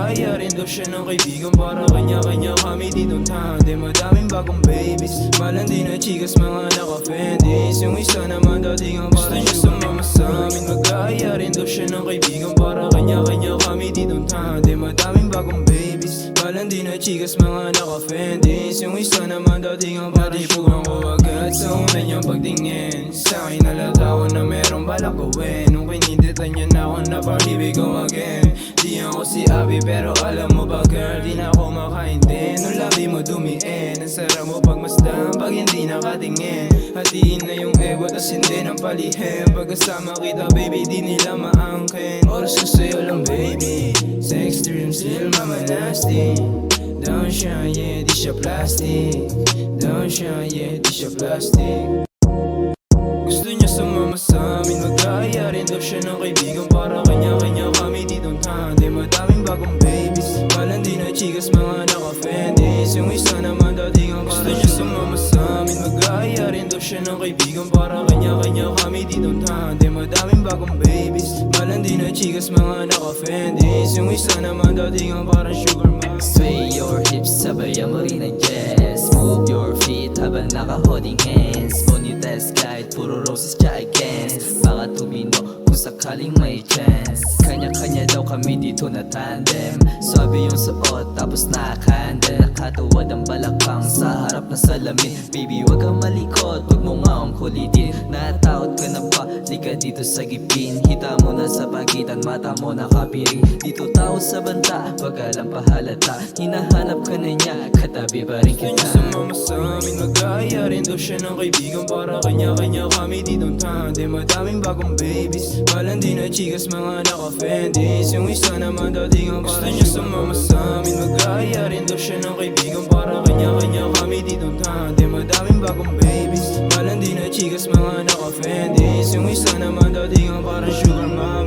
mag-aaya rin daw siya ng kaibigan. Para kanya-kanya kami dito tandem. Madaming bagong babies, malandi na chikas, mga naka-Fendis. Yung isa naman dating ang gusto niya sumama sa amin. Mag-aaya rin daw siya ng kaibigan. Para kanya-kanya kami dito tandem. Madaming bagong babies, malandi na chikas, mga naka-Fendis. Yung isa naman dating ang patipuan ko agad sa una niyang pagtingin. Sa akin nalata ko na merong balak gawin. Nung kininditan niya na ako na pag-ibig ko again. Di ako si Abby pero alam mo ba girl, di na ako makaintindi. Nung labi mo dumiin, ang sarap mo pagmasdan pag hindi nakatingin. Hatiin na yung ego tas hindi ng palihim. Pagkasama kita baby di nila maangkin. Oras ko sa'yo lang baby, sex dream still mama nasty. Don't shine yeah, di siya plastic. Don't shine yeah, di siya plastic. Gusto niya sumama sa amin, mag-aaya rin daw siya ng kaibigan. Para kanya-kanya kami ditong tandem. Madaming bagong babies, malandi na chikas, mga naka-Fendis. Yung isa naman dating ang gusto niya sumama sa amin, mag-aaya rin daw siya ng kaibigan. Para kanya-kanya kami ditong tandem. Madaming bagong babies, malandi na chikas, mga naka-Fendis. Yung isa naman dating ang parang sugar mama. Sway your hips, sabayan mo rin ang jazz. Move your feet habang naka-holding hands. Monitest kahit puro roses siya against. Baka tumino kung sakaling may chance. Kanya-kanya daw kami dito na tandem. Sabi yung suot tapos naka-handle. Nakatuwad ang balakang sa harap ng salamin. Baby wag kang malikot, wag mo nga akong kulitin. Natakot ka na ba? Di ka dito sa gipin. Hita mo na sa pagitan, mata mo nakapiring. Dito tao sa banta, wag ka lang pahalata. Hinahanap ka na niya, katabi pa rin Gusto niya kita. sumama sa amin, mag-aaya rin daw siya ng kaibigan. Para kanya-kanya kami ditong tandem. Madaming bagong babies, malandi na chikas, mga naka-Fendis. Yung isa naman dating ang gusto niya sumama sa amin, mag-aaya rin daw siya ng kaibigan. Para kanya-kanya kami ditong tandem. Madaming bagong babies, malandi na chikas, mga naka-Fendis. Yung isa naman dating ang parang sugar mama.